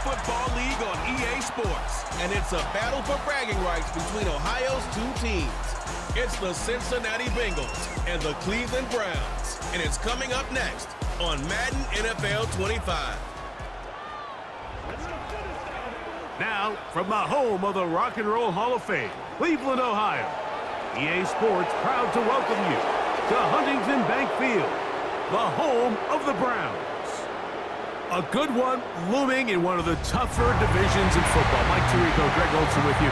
Football League on EA Sports, and it's a battle for bragging rights between Ohio's two teams. It's the Cincinnati Bengals and the Cleveland Browns, and it's coming up next on Madden NFL 25. Now, from the home of the Rock and Roll Hall of Fame, Cleveland, Ohio, EA Sports proud to welcome you to Huntington Bank Field, the home of the Browns. A good one looming in one of the tougher divisions in football. Mike Tirico, Greg Olson with you.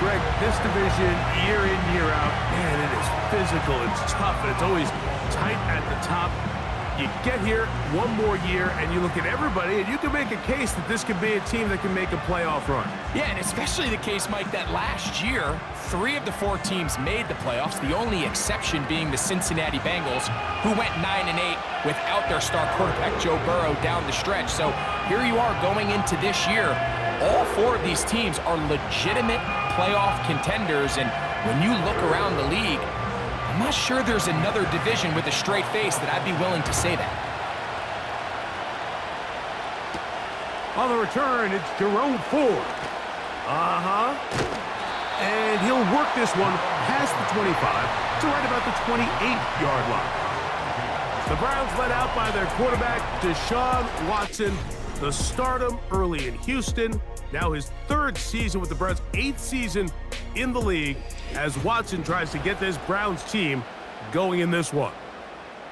Greg, this division, year in, year out, man, it is physical, it's tough, and it's always tight at the top. You get here one more year, and you look at everybody, and you can make a case that this could be a team that can make a playoff run. Yeah, and especially the case, Mike, that last year, 3 of the 4 teams made the playoffs, the only exception being the Cincinnati Bengals, who went 9-8 without their star quarterback, Joe Burrow, down the stretch. So here you are going into this year. All 4 of these teams are legitimate playoff contenders, and when you look around the league, I'm not sure there's another division with a straight face that I'd be willing to say that. On the return, it's Jerome Ford. And he'll work this one past the 25 to right about the 28-yard line. The Browns led out by their quarterback, Deshaun Watson. The stardom early in Houston. Now his 3rd season with the Browns, 8th season in the league, as Watson tries to get this Browns team going in this one.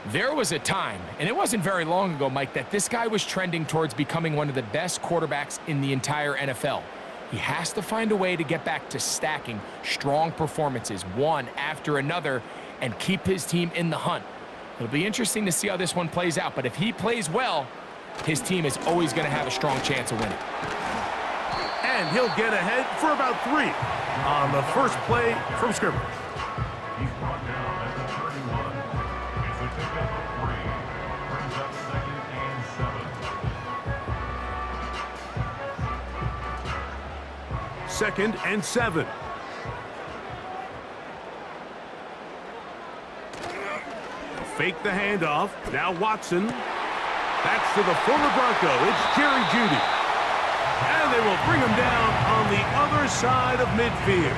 There was a time, and it wasn't very long ago, Mike, that this guy was trending towards becoming one of the best quarterbacks in the entire NFL. He has to find a way to get back to stacking strong performances, one after another, and keep his team in the hunt. It'll be interesting to see how this one plays out, but if he plays well, his team is always going to have a strong chance of winning. And he'll get ahead for about 3 on the first play from scrimmage. He's brought down at the 31. It's a pickup of 3. Brings up 2nd and 7. 2nd and 7. Fake the handoff. Now Watson. Backs to the former Bronco. It's Jerry Jeudy. And they will bring him down on the other side of midfield.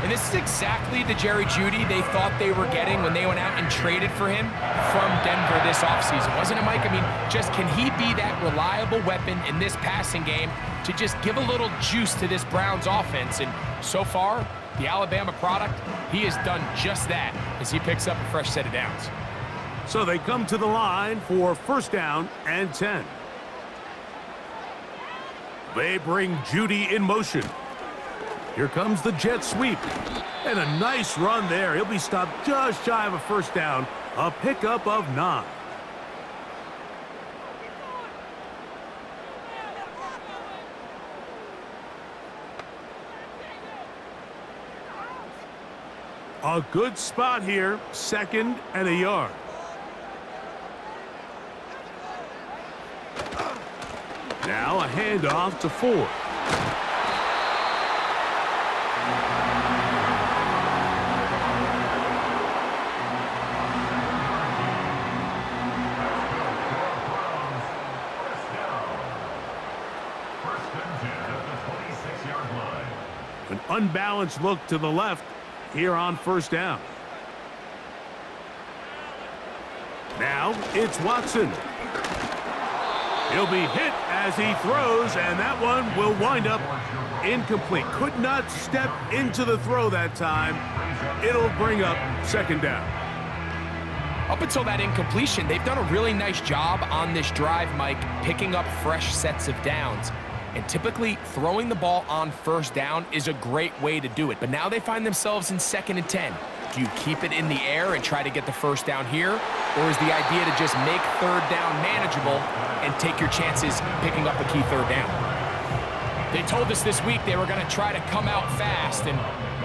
And this is exactly the Jerry Jeudy they thought they were getting when they went out and traded for him from Denver this offseason. Wasn't it, Mike? I mean, just can he be that reliable weapon in this passing game to just give a little juice to this Browns offense? And so far, the Alabama product, he has done just that as he picks up a fresh set of downs. So they come to the line for 1st down and 10. They bring Jeudy in motion. Here comes the jet sweep. And a nice run there. He'll be stopped just shy of a 1st down. A pickup of 9. A good spot here. 2nd and a yard. Now a handoff to Ford. An unbalanced look to the left here on 1st down. Now it's Watson. He'll be hit as he throws, and that one will wind up incomplete. Could not step into the throw that time. It'll bring up 2nd down. Up until that incompletion, they've done a really nice job on this drive, Mike, picking up fresh sets of downs. And typically, throwing the ball on 1st down is a great way to do it. But now they find themselves in 2nd and 10. Do you keep it in the air and try to get the 1st down here? Or is the idea to just make 3rd down manageable and take your chances picking up a key 3rd down? They told us this week they were going to try to come out fast, and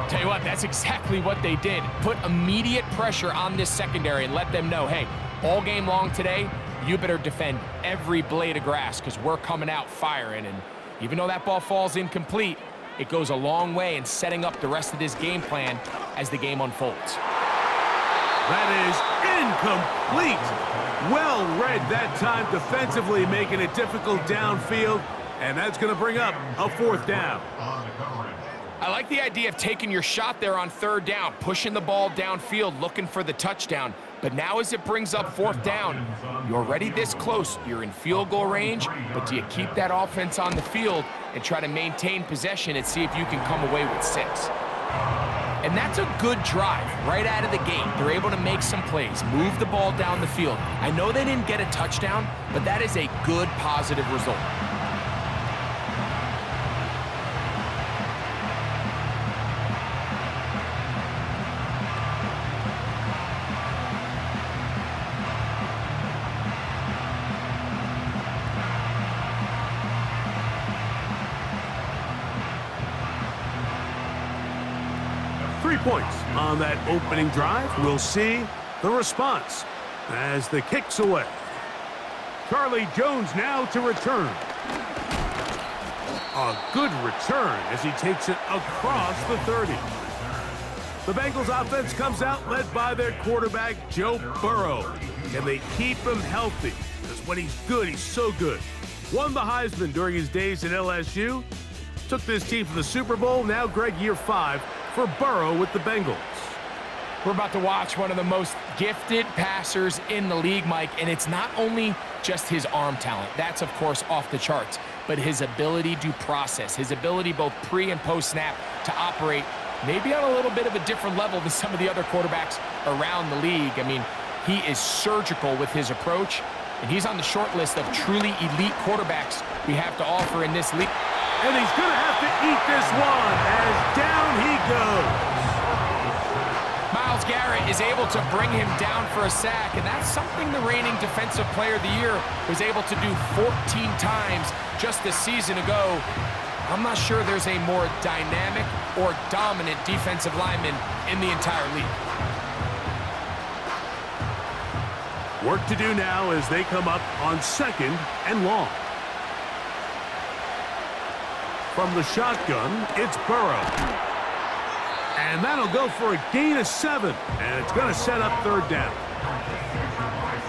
tell you what, that's exactly what they did. Put immediate pressure on this secondary and let them know, hey, all game long today, you better defend every blade of grass because we're coming out firing. And even though that ball falls incomplete, it goes a long way in setting up the rest of this game plan as the game unfolds. That is incomplete. Well read that time defensively, making it difficult downfield, and that's going to bring up a 4th down. I like the idea of taking your shot there on 3rd down, pushing the ball downfield, looking for the touchdown. But now as it brings up 4th down, you're already this close. You're in field goal range, but do you keep that offense on the field and try to maintain possession and see if you can come away with 6? And that's a good drive right out of the gate. They're able to make some plays, move the ball down the field. I know they didn't get a touchdown, but that is a good, positive result. Points on that opening drive. We'll see the response as the kick's away. Charlie Jones now to return. A good return as he takes it across the 30. The Bengals offense comes out led by their quarterback, Joe Burrow. Can they keep him healthy? Because when he's good, he's so good. Won the Heisman during his days at LSU. Took this team to the Super Bowl. Now, Greg, year 5 for Burrow with the Bengals. We're about to watch one of the most gifted passers in the league, Mike, and it's not only just his arm talent. That's, of course, off the charts, but his ability to process, his ability both pre- and post-snap to operate maybe on a little bit of a different level than some of the other quarterbacks around the league. I mean, he is surgical with his approach, and he's on the short list of truly elite quarterbacks we have to offer in this league. And he's going to have to eat this one as down he goes. Myles Garrett is able to bring him down for a sack, and that's something the reigning Defensive Player of the Year was able to do 14 times just a season ago. I'm not sure there's a more dynamic or dominant defensive lineman in the entire league. Work to do now as they come up on 2nd and long. From the shotgun, it's Burrow. And that'll go for a gain of 7. And it's going to set up 3rd down.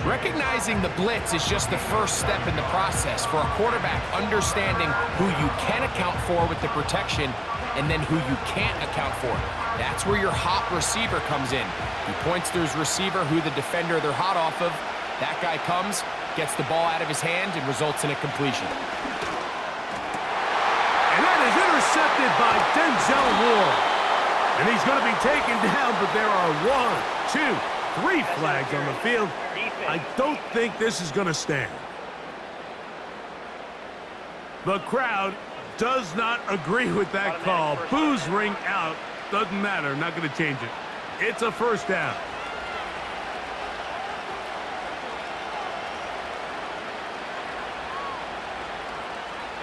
Recognizing the blitz is just the first step in the process for a quarterback, understanding who you can account for with the protection and then who you can't account for. That's where your hot receiver comes in. He points to his receiver, who the defender they're hot off of. That guy comes, gets the ball out of his hand, and results in a completion. And that is intercepted by Denzel Ward. And he's going to be taken down, but there are 1, 2, 3 flags on the field. I don't think this is going to stand. The crowd does not agree with that call. Boos ring out. Doesn't matter. Not going to change it. It's a 1st down.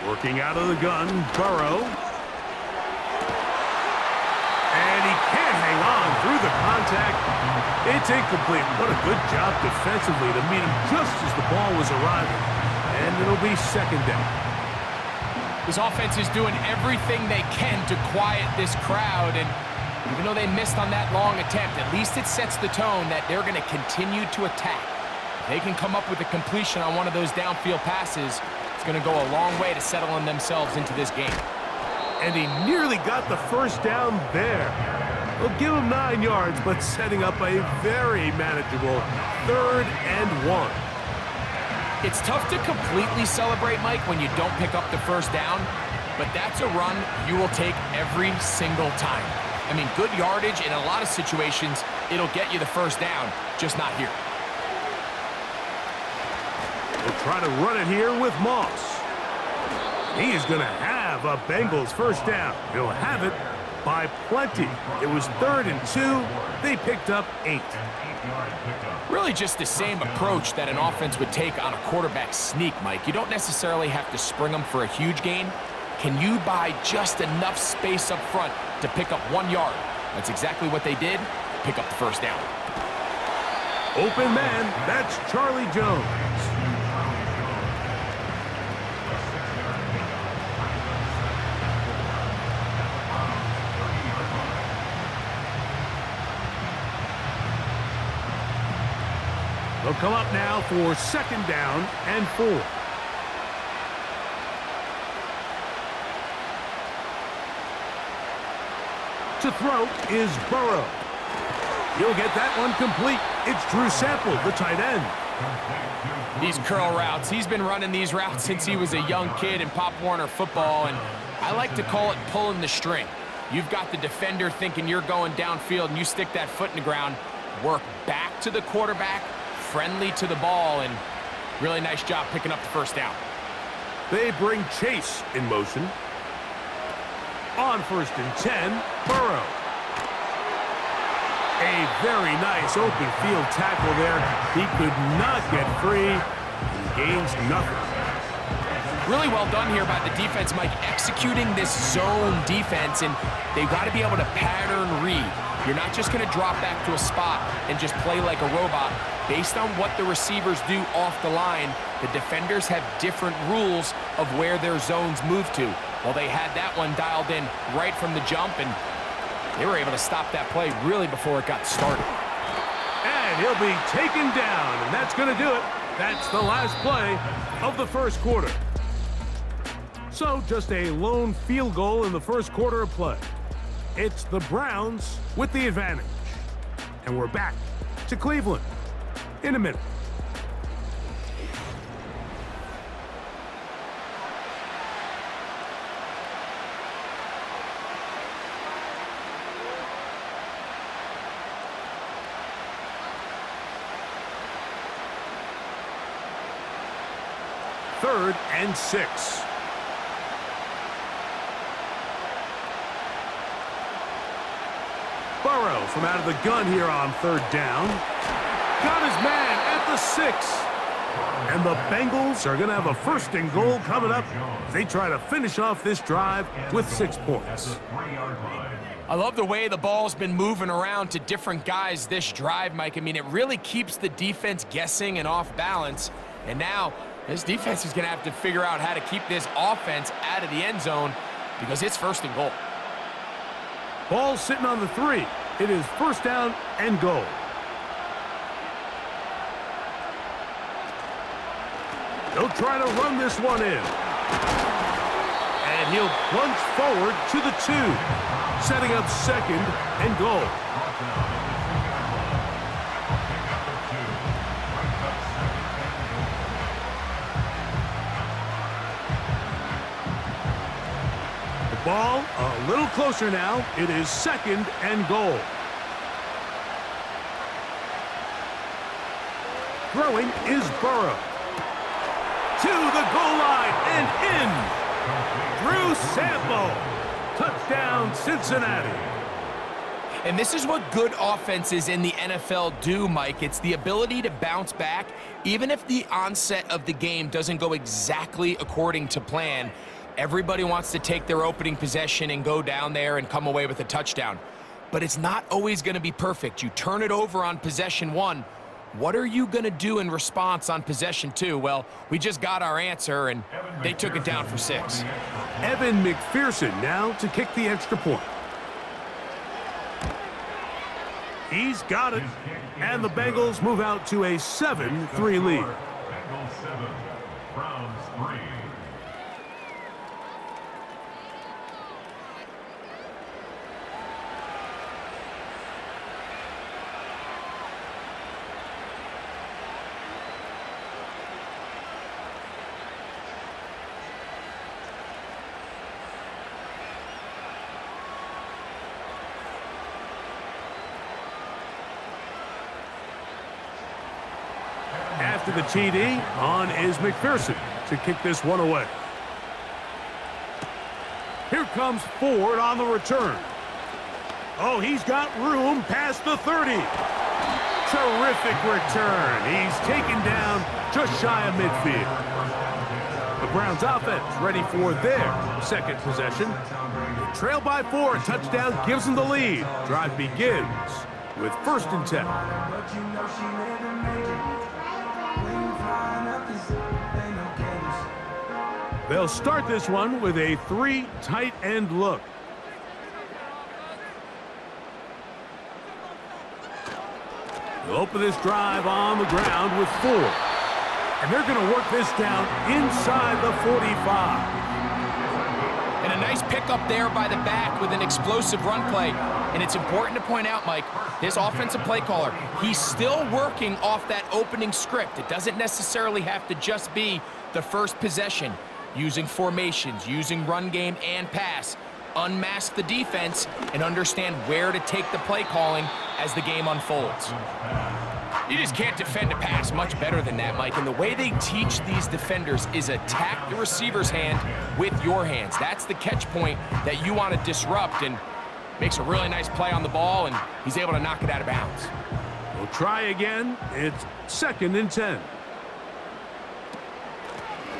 Working out of the gun, Burrow. And he can't hang on through the contact. It's incomplete. What a good job defensively to meet him just as the ball was arriving. And it'll be 2nd down. This offense is doing everything they can to quiet this crowd, and even though they missed on that long attempt, at least it sets the tone that they're going to continue to attack. If they can come up with a completion on one of those downfield passes, it's going to go a long way to settling themselves into this game. And he nearly got the 1st down there. We'll give him 9 yards, but setting up a very manageable 3rd and 1. It's tough to completely celebrate, Mike, when you don't pick up the 1st down, but that's a run you will take every single time. I mean, good yardage in a lot of situations, it'll get you the 1st down, just not here. We'll try to run it here with Moss. He is going to have a Bengals 1st down. He'll have it by plenty. It was 3rd and 2. They picked up 8. Really just the same approach that an offense would take on a quarterback sneak, Mike. You don't necessarily have to spring them for a huge gain. Can you buy just enough space up front to pick up 1 yard? That's exactly what they did. Pick up the 1st down. Open man, that's Charlie Jones. They'll come up now for 2nd down and 4. To throw is Burrow. He'll get that one complete. It's Drew Sample, the tight end. These curl routes, he's been running these routes since he was a young kid in Pop Warner football, and I like to call it pulling the string. You've got the defender thinking you're going downfield, and you stick that foot in the ground, work back to the quarterback, friendly to the ball, and really nice job picking up the 1st down. They bring Chase in motion. On 1st and 10, Burrow. A very nice open field tackle there. He could not get free. He gains nothing. Really well done here by the defense, Mike, executing this zone defense, and they've got to be able to pattern read. You're not just going to drop back to a spot and just play like a robot. Based on what the receivers do off the line, the defenders have different rules of where their zones move to. Well, they had that one dialed in right from the jump, and they were able to stop that play really before it got started. And he'll be taken down, and that's going to do it. That's the last play of the 1st quarter. So just a lone field goal in the 1st quarter of play. It's the Browns with the advantage. And we're back to Cleveland in a minute. Third and 6. Burrow from out of the gun here on 3rd down. Got his man at the 6. And the Bengals are going to have a 1st and goal coming up as they try to finish off this drive with 6 points. I love the way the ball's been moving around to different guys this drive, Mike. I mean, it really keeps the defense guessing and off balance. And now this defense is going to have to figure out how to keep this offense out of the end zone because it's 1st and goal. Ball sitting on the 3. It is 1st down and goal. They'll try to run this one in. And he'll plunge forward to the 2, setting up 2nd and goal. Ball a little closer now. It is 2nd and goal. Throwing is Burrow. To the goal line and in. Drew Sample. Touchdown, Cincinnati. And this is what good offenses in the NFL do, Mike. It's the ability to bounce back, even if the onset of the game doesn't go exactly according to plan. Everybody wants to take their opening possession and go down there and come away with a touchdown. But it's not always going to be perfect. You turn it over on possession 1. What are you going to do in response on possession 2? Well, we just got our answer, and they took it down for 6. Evan McPherson now to kick the extra point. He's got it. And the Bengals move out to a 7-3 lead. Bengals 7, Browns 3. After the TD, on is McPherson to kick this one away. Here comes Ford on the return. Oh, he's got room past the 30. Terrific return. He's taken down just shy of midfield. The Browns offense ready for their 2nd possession. They trail by 4. A touchdown gives them the lead. Drive begins with 1st and 10. They'll start this one with a 3 tight end look. They'll open this drive on the ground with 4. And they're going to work this down inside the 45. And a nice pickup there by the back with an explosive run play. And it's important to point out, Mike, this offensive play caller, he's still working off that opening script. It doesn't necessarily have to just be the first possession. Using formations, using run game and pass. Unmask the defense and understand where to take the play calling as the game unfolds. You just can't defend a pass much better than that, Mike. And the way they teach these defenders is attack the receiver's hand with your hands. That's the catch point that you want to disrupt, and makes a really nice play on the ball, and he's able to knock it out of bounds. We'll try again. It's 2nd and 10.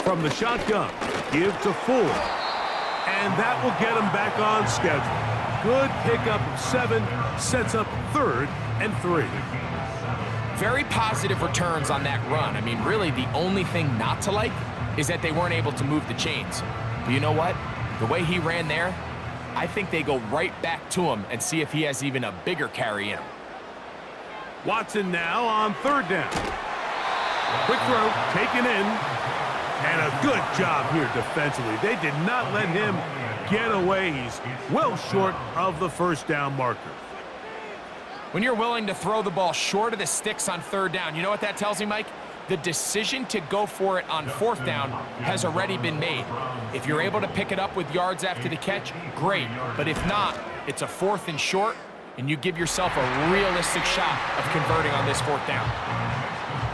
From the shotgun, give to Ford. And that will get him back on schedule. Good pickup of 7, sets up 3rd and 3. Very positive returns on that run. I mean, really, the only thing not to like is that they weren't able to move the chains. But you know what? The way he ran there, I think they go right back to him and see if he has even a bigger carry in him. Watson now on 3rd down. Quick throw, taken in. And a good job here defensively. They did not let him get away. He's well short of the 1st down marker. When you're willing to throw the ball short of the sticks on 3rd down, you know what that tells me, Mike? The decision to go for it on 4th down has already been made. If you're able to pick it up with yards after the catch, great. But if not, it's a 4th and short, and you give yourself a realistic shot of converting on this 4th down.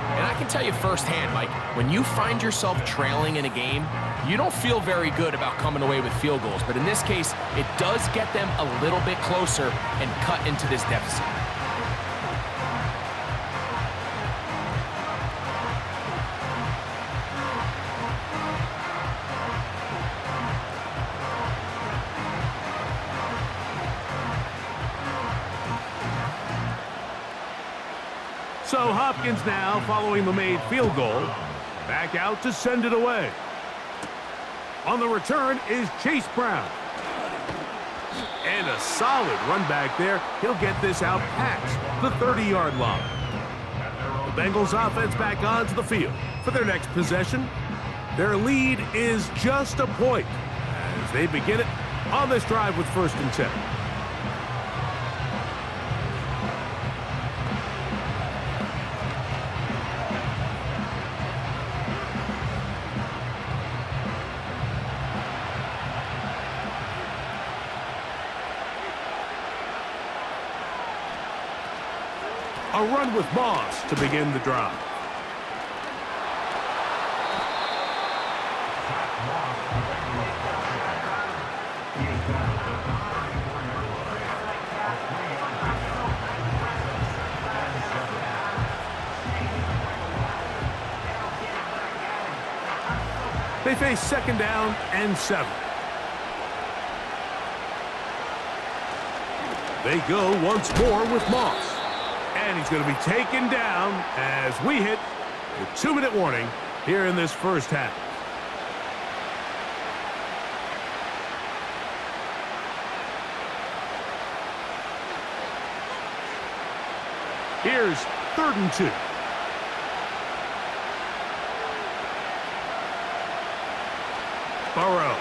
And I can tell you firsthand, Mike, when you find yourself trailing in a game, you don't feel very good about coming away with field goals. But in this case, it does get them a little bit closer and cut into this deficit. So Hopkins now, following the made field goal, back out to send it away. On the return is Chase Brown. And a solid run back there. He'll get this out past the 30-yard line. The Bengals offense back onto the field for their next possession. Their lead is just a point as they begin it on this drive with 1st and 10. A run with Moss to begin the drive. They face 2nd down and 7. They go once more with Moss. And he's going to be taken down as we hit the 2-minute warning here in this 1st half. Here's 3rd and 2. Burrow.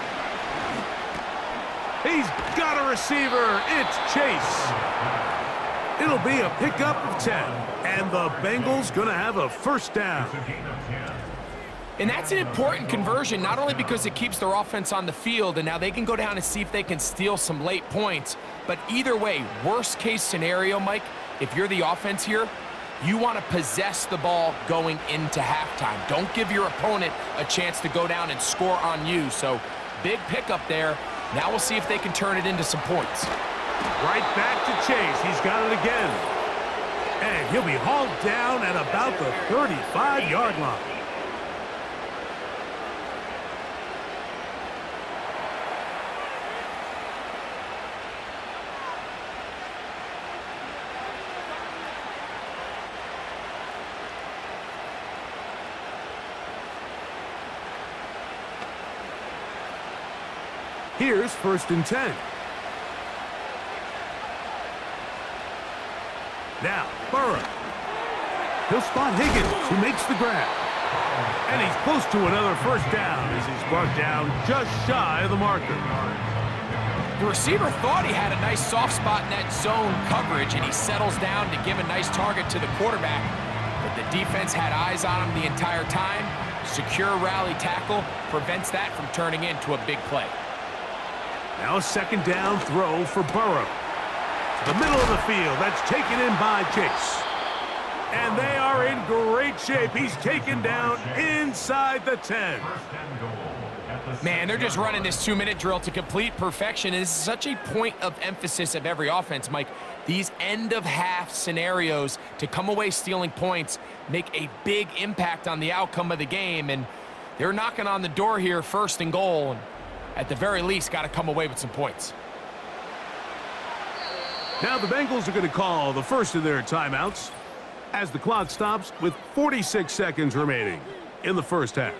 He's got a receiver. It's Chase. It'll be a pickup of 10, and the Bengals going to have a 1st down. And that's an important conversion, not only because it keeps their offense on the field, and now they can go down and see if they can steal some late points. But either way, worst case scenario, Mike, if you're the offense here, you want to possess the ball going into halftime. Don't give your opponent a chance to go down and score on you. So big pickup there. Now we'll see if they can turn it into some points. Right back to Chase. He's got it again. And he'll be hauled down at about the 35-yard line. Here's 1st and 10. Now, Burrow. He'll spot Higgins, who makes the grab. And he's close to another first down as he's brought down just shy of the marker. The receiver thought he had a nice soft spot in that zone coverage, and he settles down to give a nice target to the quarterback. But the defense had eyes on him the entire time. Secure rally tackle prevents that from turning into a big play. Now a second down throw for Burrow. To the middle of the field. That's taken in by Chase. And they are in great shape. He's taken down inside the 10. Man, they're just running this 2-minute drill to complete perfection. And this is such a point of emphasis of every offense, Mike. These end-of-half scenarios to come away stealing points make a big impact on the outcome of the game. And they're knocking on the door here, first and goal. And at the very least, got to come away with some points. Now the Bengals are going to call the first of their timeouts as the clock stops with 46 seconds remaining in the first half.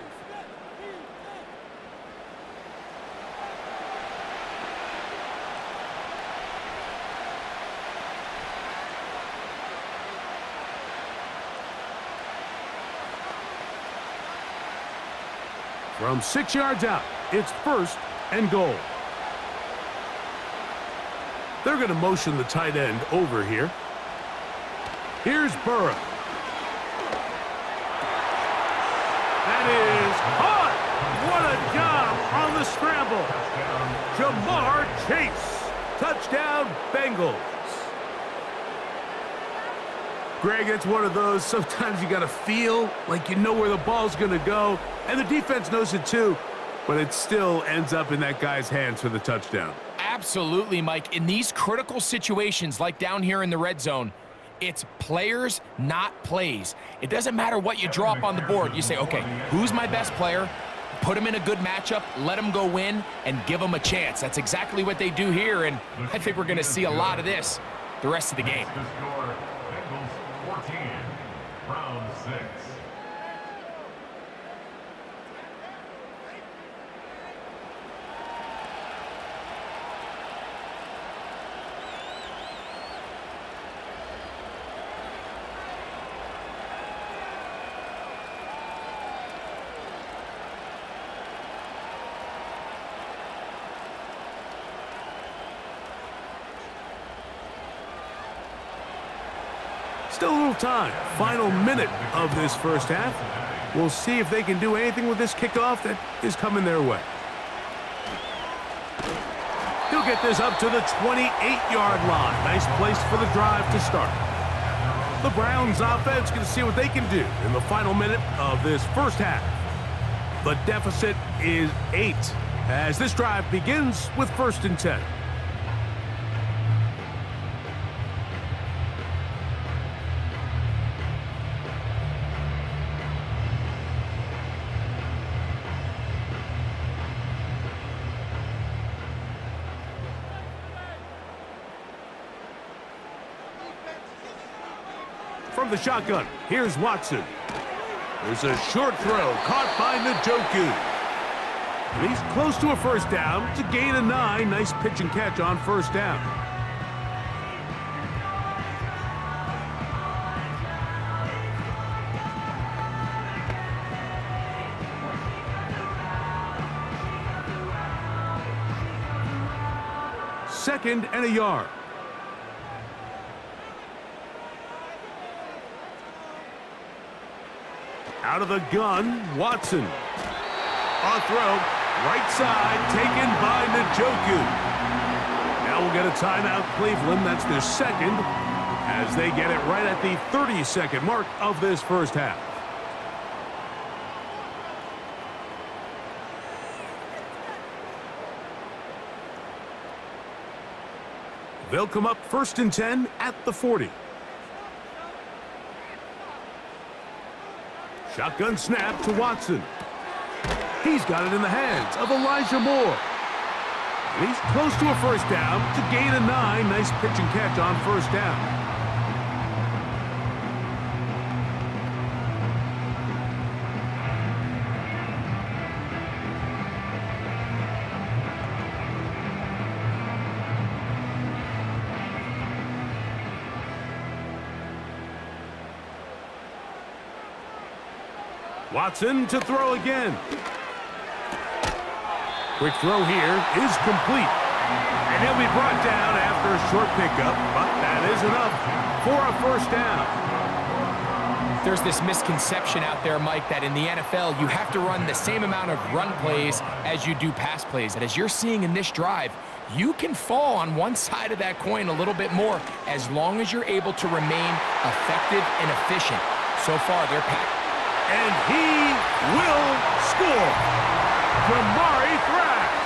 From 6 yards out, it's first and goal. They're going to motion the tight end over here. Here's Burrow. That is caught. What a job on the scramble. Jamar Chase. Touchdown, Bengals. Greg, it's one of those, sometimes you got to feel like you know where the ball's going to go, and the defense knows it too, but it still ends up in that guy's hands for the touchdown. Absolutely, Mike. In these critical situations, like down here in the red zone, it's players, not plays. It doesn't matter what you draw up on the board. You say, okay, who's my best player? Put him in a good matchup, let him go win, and give him a chance. That's exactly what they do here, and I think we're going to see a lot of this the rest of the game. Bengals 14, round 6. Still a little time. Final minute of this first half. We'll see if they can do anything with this kickoff that is coming their way. He'll get this up to the 28-yard line. Nice place for the drive to start. The Browns offense going to see what they can do in the final minute of this first half. The deficit is 8 as this drive begins with first and 10. From the shotgun, here's Watson. There's a short throw caught by Njoku. And he's close to a first down to gain a 9. Nice pitch and catch on first down. Second and a yard. Out of the gun, Watson. On throw, right side, taken by Njoku. Now we'll get a timeout, Cleveland. That's their second, as they get it right at the 30-second mark of this first half. They'll come up first and 10 at the 40. Shotgun snap to Watson. He's got it in the hands of Elijah Moore. And he's close to a first down to gain a 9. Nice pitch and catch on first down. Watson to throw again. Quick throw here is complete. And he'll be brought down after a short pickup, but that is enough for a first down. There's this misconception out there, Mike, that in the NFL, you have to run the same amount of run plays as you do pass plays. And as you're seeing in this drive, you can fall on one side of that coin a little bit more as long as you're able to remain effective and efficient. So far, they're packed. And he will score. Jamari Thrash.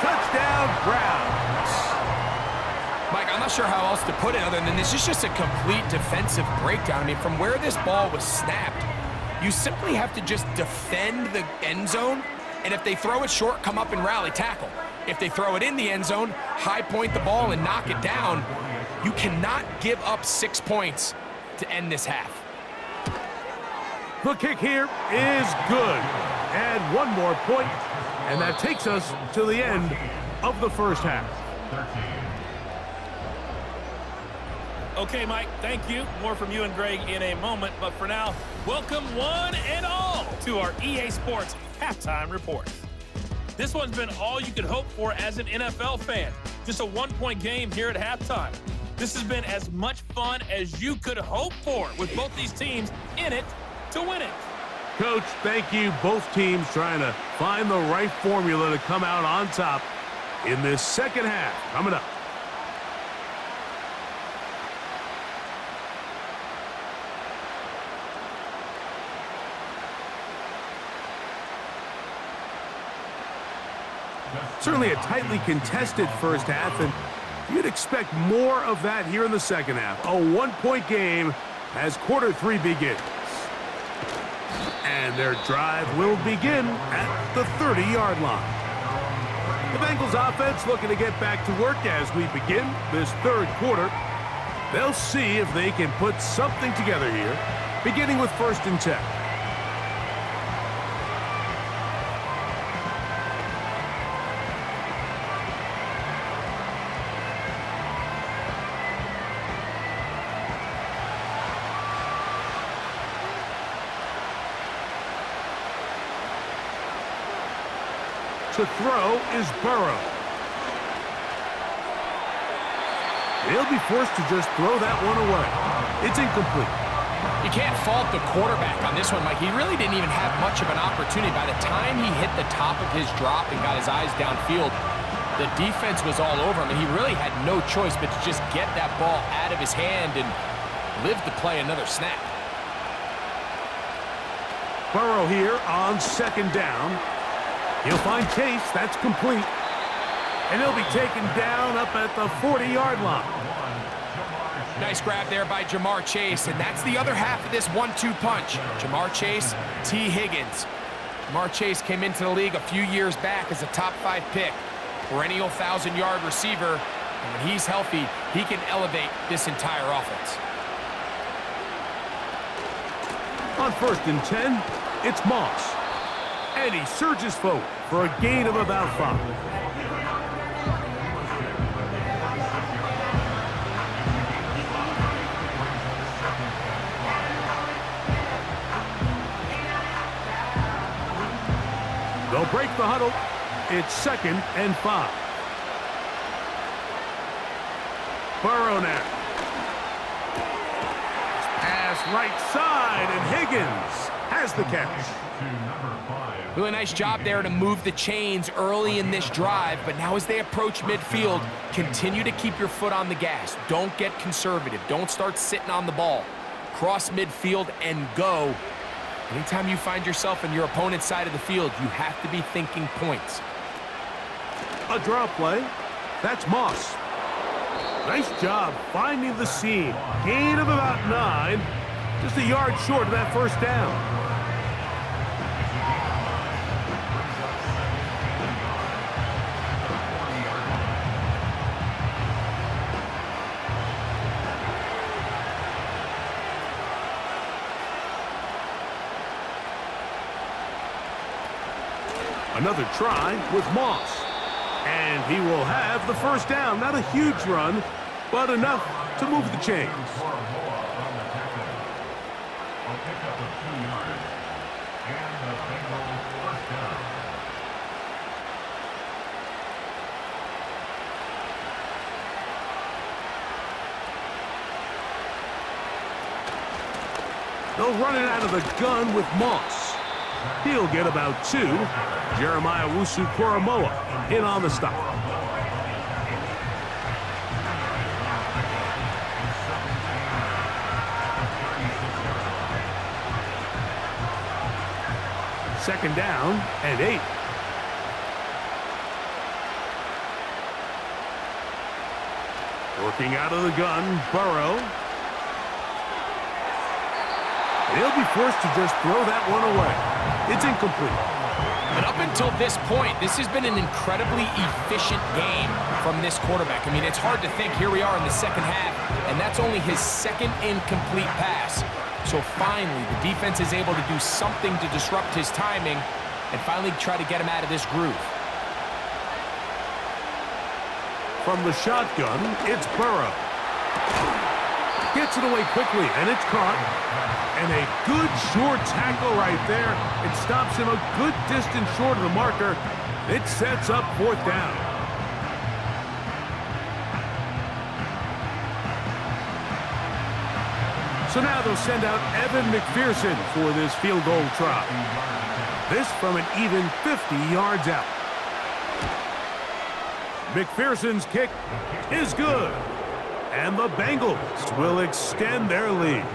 Touchdown, Browns. Mike, I'm not sure how else to put it other than this is just a complete defensive breakdown. I mean, from where this ball was snapped, you simply have to just defend the end zone, and if they throw it short, come up and rally tackle. If they throw it in the end zone, high point the ball and knock it down. You cannot give up 6 points to end this half. The kick here is good. And one more point, and that takes us to the end of the first half. Okay, Mike, thank you. More from you and Greg in a moment. But for now, welcome one and all to our EA Sports Halftime Report. This one's been all you could hope for as an NFL fan. Just a one-point game here at halftime. This has been as much fun as you could hope for with both these teams in it to win it. Coach, thank you. Both teams trying to find the right formula to come out on top in this second half. Coming up. Certainly a tightly contested first half, and you'd expect more of that here in the second half. A one-point game as quarter three begins. And their drive will begin at the 30-yard line. The Bengals offense looking to get back to work as we begin this third quarter. They'll see if they can put something together here, beginning with 1st and 10. To throw is Burrow. He'll be forced to just throw that one away. It's incomplete. You can't fault the quarterback on this one, Mike. He really didn't even have much of an opportunity. By the time he hit the top of his drop and got his eyes downfield, the defense was all over him, and he really had no choice but to just get that ball out of his hand and live to play another snap. Burrow here on 2nd down. He'll find Chase. That's complete. And he'll be taken down up at the 40-yard line. Nice grab there by Jamar Chase, and that's the other half of this 1-2 punch. Jamar Chase, T. Higgins. Jamar Chase came into the league a few years back as a top 5 pick. Perennial 1,000-yard receiver. And when he's healthy, he can elevate this entire offense. On 1st and 10, it's Moss. And he surges forward for a gain of about 5. They'll break the huddle. It's 2nd and 5. Burrow now. Pass right side, and Higgins has the catch. Really nice job there to move the chains early in this drive, but now as they approach midfield, continue to keep your foot on the gas. Don't get conservative. Don't start sitting on the ball. Cross midfield and go. Anytime you find yourself on your opponent's side of the field, you have to be thinking points. A draw play. That's Moss. Nice job finding the seam. Gain of about 9. Just a yard short of that first down. Another try with Moss. And he will have the first down. Not a huge run, but enough to move the chains. And the Bengals first down. They'll run it out of the gun with Moss. He'll get about 2. Jeremiah Wusu-Koromoa in on the stop. Second down and 8. Working out of the gun, Burrow. They'll be forced to just throw that one away. It's incomplete. But up until this point, this has been an incredibly efficient game from this quarterback. I mean, it's hard to think. Here we are in the second half, and that's only his second incomplete pass. So finally, the defense is able to do something to disrupt his timing and finally try to get him out of this groove. From the shotgun, it's Burrow. Gets it away quickly, and it's caught. And a good short tackle right there. It stops him a good distance short of the marker. It sets up 4th down. So now they'll send out Evan McPherson for this field goal try. This from an even 50 yards out. McPherson's kick is good. And the Bengals will extend their lead.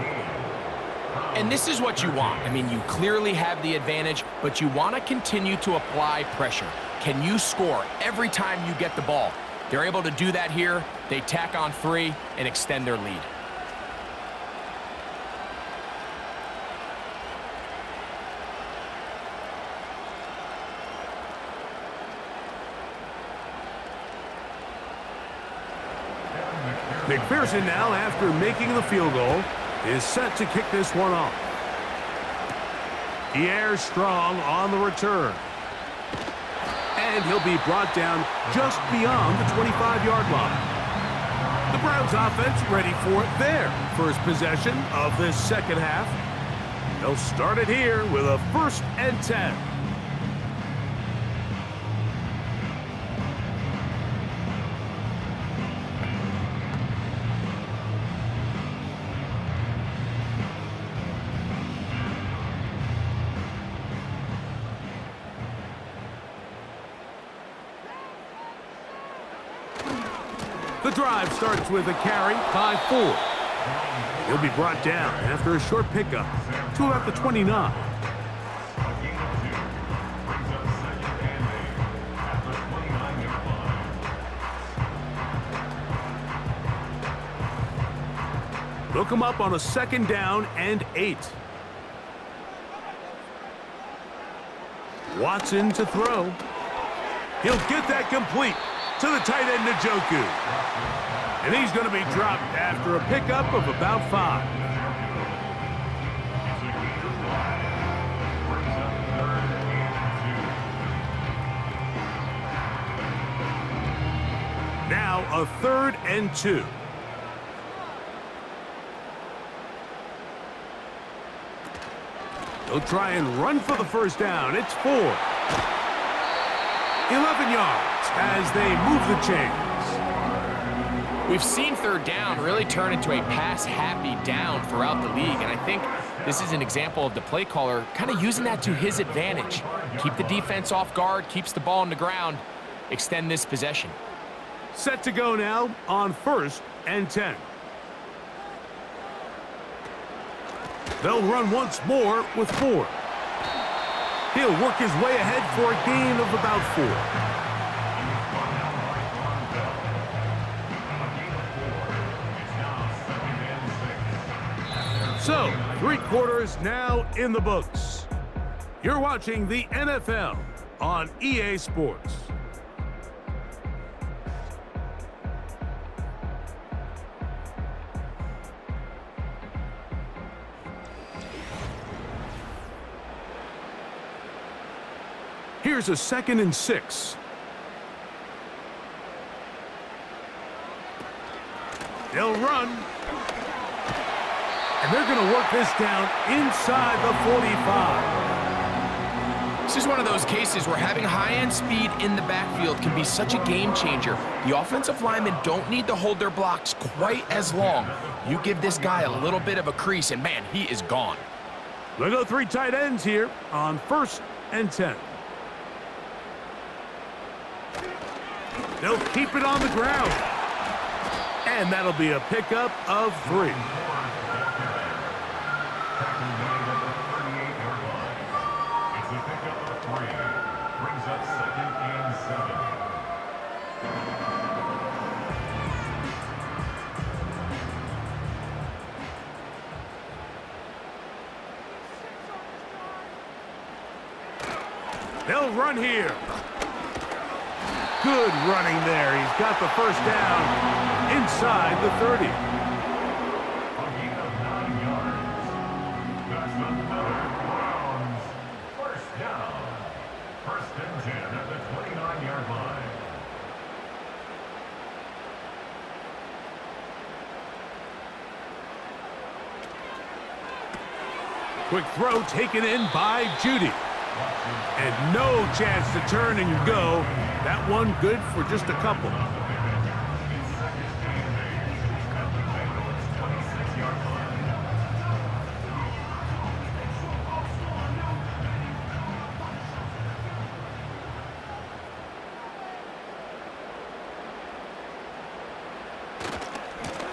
And this is what you want. I mean, you clearly have the advantage, but you want to continue to apply pressure. Can you score every time you get the ball? They're able to do that here. They tack on 3 and extend their lead. McPherson now, after making the field goal, is set to kick this one off. Pierre Strong on the return. And he'll be brought down just beyond the 25-yard line. The Browns offense ready for their first possession of this second half. They'll start it here with a 1st and 10. The drive starts with a carry by 4. He'll be brought down after a short pickup to about the 29. They'll come up on a 2nd down and 8. Watson to throw. He'll get that complete to the tight end, Njoku. And he's going to be dropped after a pickup of about 5. Now a 3rd and 2. They'll try and run for the 1st down. It's 4. 11 yards as they move the chains. We've seen 3rd down really turn into a pass-happy down throughout the league, and I think this is an example of the play caller kind of using that to his advantage. Keep the defense off guard, keeps the ball on the ground, extend this possession. Set to go now on 1st and 10. They'll run once more with 4. He'll work his way ahead for a gain of about 4. So, 3 quarters now in the books. You're watching the NFL on EA Sports. Here's a 2nd and 6. They'll run. And they're going to work this down inside the 45. This is one of those cases where having high-end speed in the backfield can be such a game changer. The offensive linemen don't need to hold their blocks quite as long. You give this guy a little bit of a crease, and man, he is gone. They'll go 3 tight ends here on 1st and 10. They'll keep it on the ground. And that'll be a pickup of 3. They'll run here. Good running there. He's got the first down inside the 30. A gain of 9 yards. That's another Browns. First down. 1st and 10 at the 29-yard line. Quick throw taken in by Judy. And no chance to turn and go. That one good for just a couple.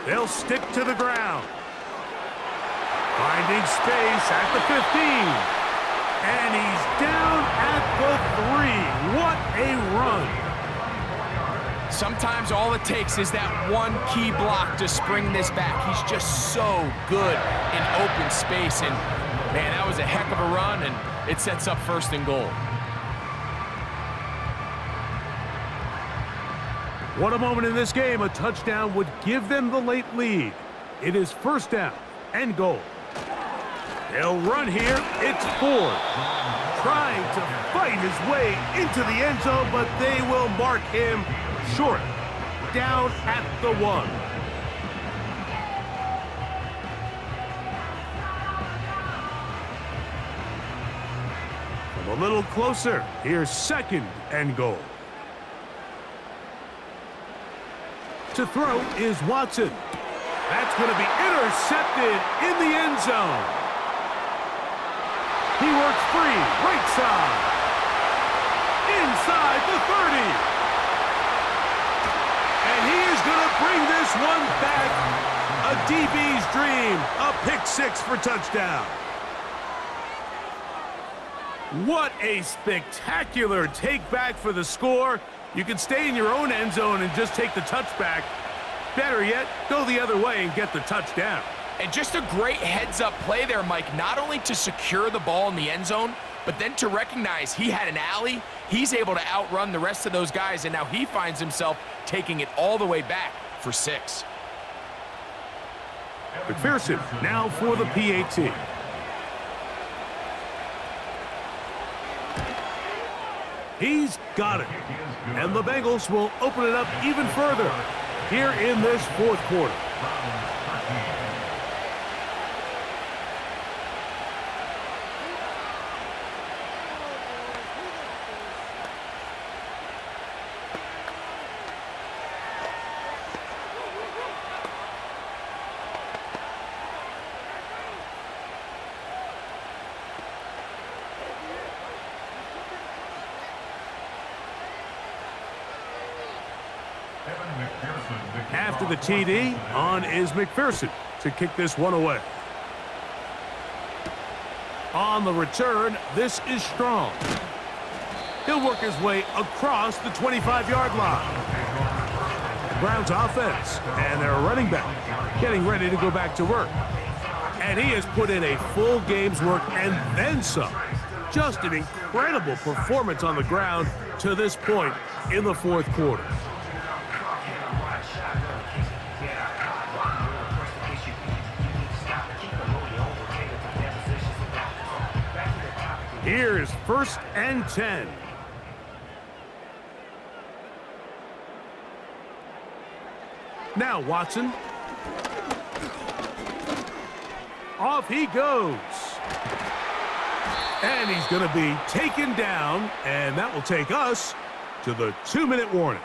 They'll stick to the ground. Finding space at the 15. And he's down at the 3. What a run. Sometimes all it takes is that one key block to spring this back. He's just so good in open space. And, man, that was a heck of a run, and it sets up 1st and goal. What a moment in this game. A touchdown would give them the late lead. It is 1st down and goal. They'll run here. It's Ford. Trying to fight his way into the end zone, but they will mark him short. Down at the 1. From a little closer, here's 2nd and goal. To throw is Watson. That's going to be intercepted in the end zone. He works free, right side. Inside the 30. And he is going to bring this one back. A DB's dream. A pick 6 for touchdown. What a spectacular take back for the score. You can stay in your own end zone and just take the touchback. Better yet, go the other way and get the touchdown. And just a great heads-up play there, Mike, not only to secure the ball in the end zone, but then to recognize he had an alley. He's able to outrun the rest of those guys, and now he finds himself taking it all the way back for 6. McPherson now for the PAT. He's got it. And the Bengals will open it up even further here in this 4th quarter. After the TD, on is McPherson to kick this one away. On the return, this is Strong. He'll work his way across the 25-yard line. The Browns offense and their running back getting ready to go back to work. And he has put in a full game's work and then some. Just an incredible performance on the ground to this point in the 4th quarter. Here's 1st and 10. Now Watson. Off he goes. And he's going to be taken down, and that will take us to the 2-minute warning.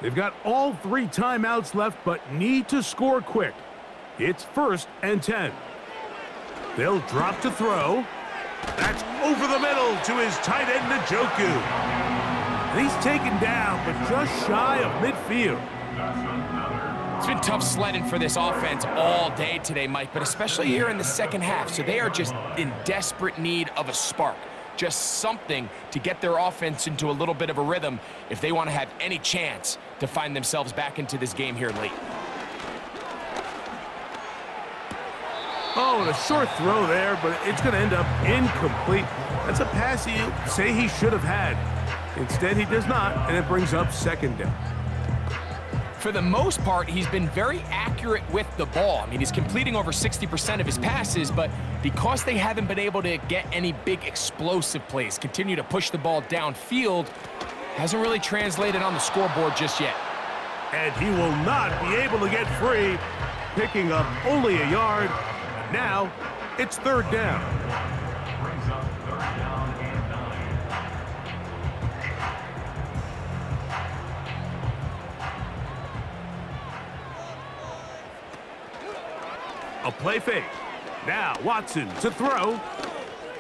They've got all 3 timeouts left, but need to score quick. It's 1st and 10. They'll drop to throw. That's over the middle to his tight end, Njoku. And he's taken down, but just shy of midfield. It's been tough sledding for this offense all day today, Mike, but especially here in the second half. So they are just in desperate need of a spark. Just something to get their offense into a little bit of a rhythm if they want to have any chance to find themselves back into this game here late. Oh, and a short throw there, but it's going to end up incomplete. That's a pass you say he should have had. Instead, he does not, and it brings up 2nd down. For the most part, he's been very accurate with the ball. I mean, he's completing over 60% of his passes, but because they haven't been able to get any big explosive plays, continue to push the ball downfield, hasn't really translated on the scoreboard just yet. And he will not be able to get free, picking up only a yard. Now, it's 3rd down. Brings up 3rd down and 9. A play fake. Now Watson to throw.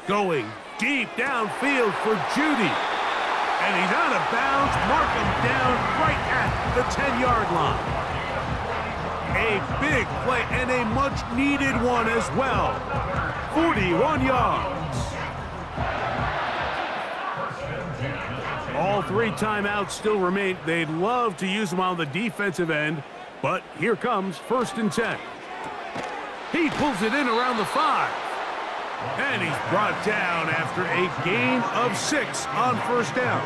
Going deep downfield for Judy. And he's out of bounds. Mark him down right at the 10-yard line. A big play and a much-needed one as well. 41 yards. All 3 timeouts still remain. They'd love to use them on the defensive end, but here comes 1st and 10. He pulls it in around the 5. And he's brought down after a gain of 6 on 1st down.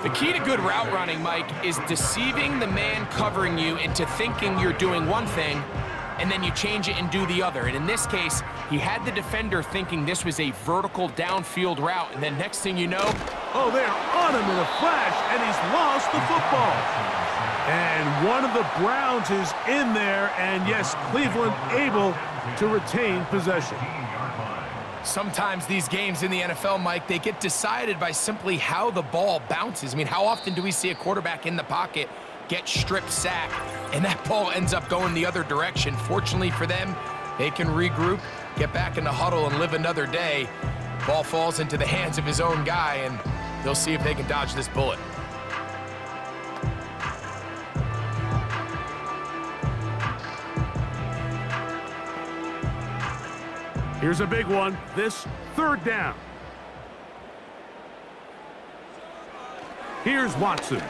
The key to good route running, Mike, is deceiving the man covering you into thinking you're doing one thing, and then you change it and do the other. And in this case, he had the defender thinking this was a vertical downfield route, and then next thing you know... Oh, they're on him in a flash, and he's lost the football. And one of the Browns is in there, and yes, Cleveland able to retain possession. Sometimes these games in the NFL, Mike, they get decided by simply how the ball bounces. I mean, how often do we see a quarterback in the pocket get strip sacked, and that ball ends up going the other direction? Fortunately for them, they can regroup, get back in the huddle, and live another day. Ball falls into the hands of his own guy, and they'll see if they can dodge this bullet. Here's a big one. This 3rd down. Here's Watson.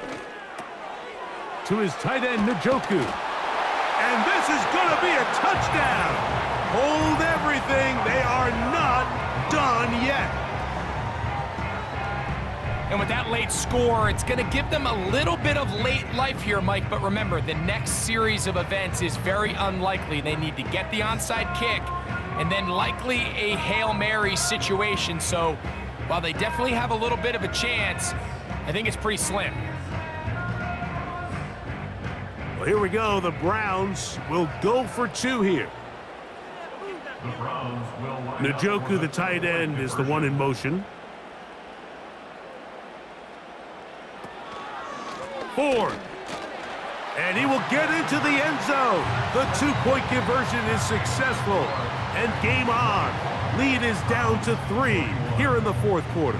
To his tight end, Njoku. And this is going to be a touchdown. Hold everything. They are not done yet. And with that late score, it's going to give them a little bit of late life here, Mike. But remember, the next series of events is very unlikely. They need to get the onside kick and then likely a Hail Mary situation. So while they definitely have a little bit of a chance, I think it's pretty slim. Well, here we go. The Browns will go for 2 here. Njoku, the tight end, is the one in motion. Ford. And he will get into the end zone. The 2-point conversion is successful. And game on. Lead is down to 3 here in the 4th quarter.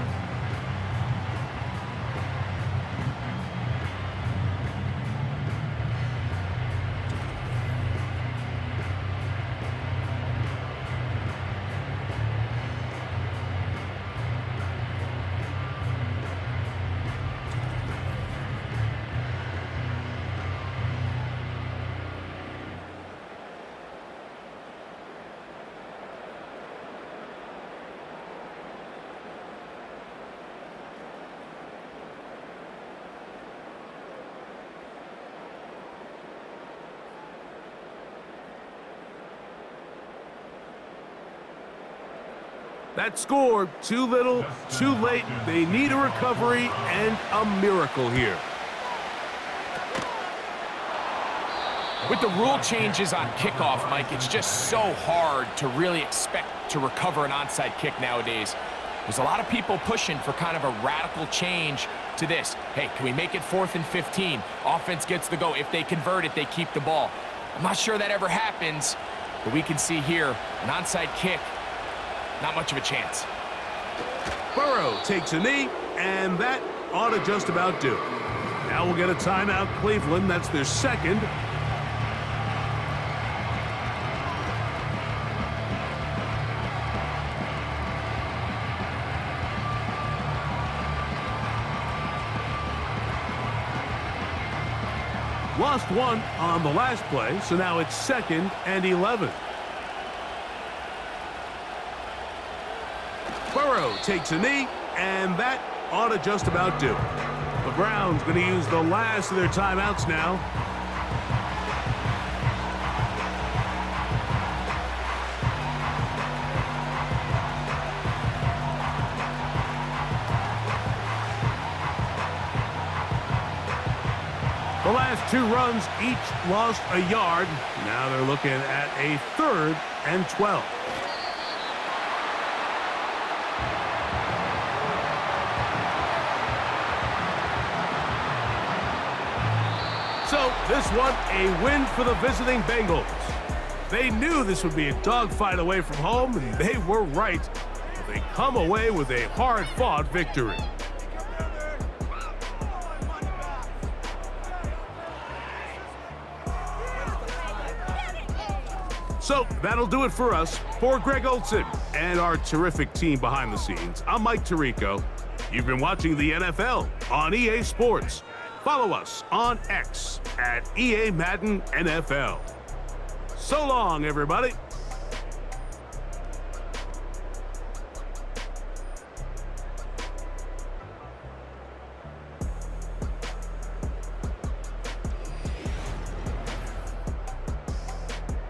That score, too little, too late. They need a recovery and a miracle here. With the rule changes on kickoff, Mike, it's just so hard to really expect to recover an onside kick nowadays. There's a lot of people pushing for kind of a radical change to this. Hey, can we make it 4th and 15? Offense gets the go. If they convert it, they keep the ball. I'm not sure that ever happens, but we can see here an onside kick. Not much of a chance. Burrow takes a knee, and that ought to just about do it. Now we'll get a timeout, Cleveland. That's their second. Lost one on the last play, so now it's 2nd and 11. Burrow takes a knee, and that ought to just about do it. The Browns going to use the last of their timeouts now. The last 2 runs each lost a yard. Now they're looking at a 3rd and 12. So this one, a win for the visiting Bengals. They knew this would be a dogfight away from home, and they were right. They come away with a hard-fought victory. So that'll do it for us. For Greg Olson and our terrific team behind the scenes, I'm Mike Tirico. You've been watching the NFL on EA Sports. Follow us on X at EA Madden NFL. So long, everybody.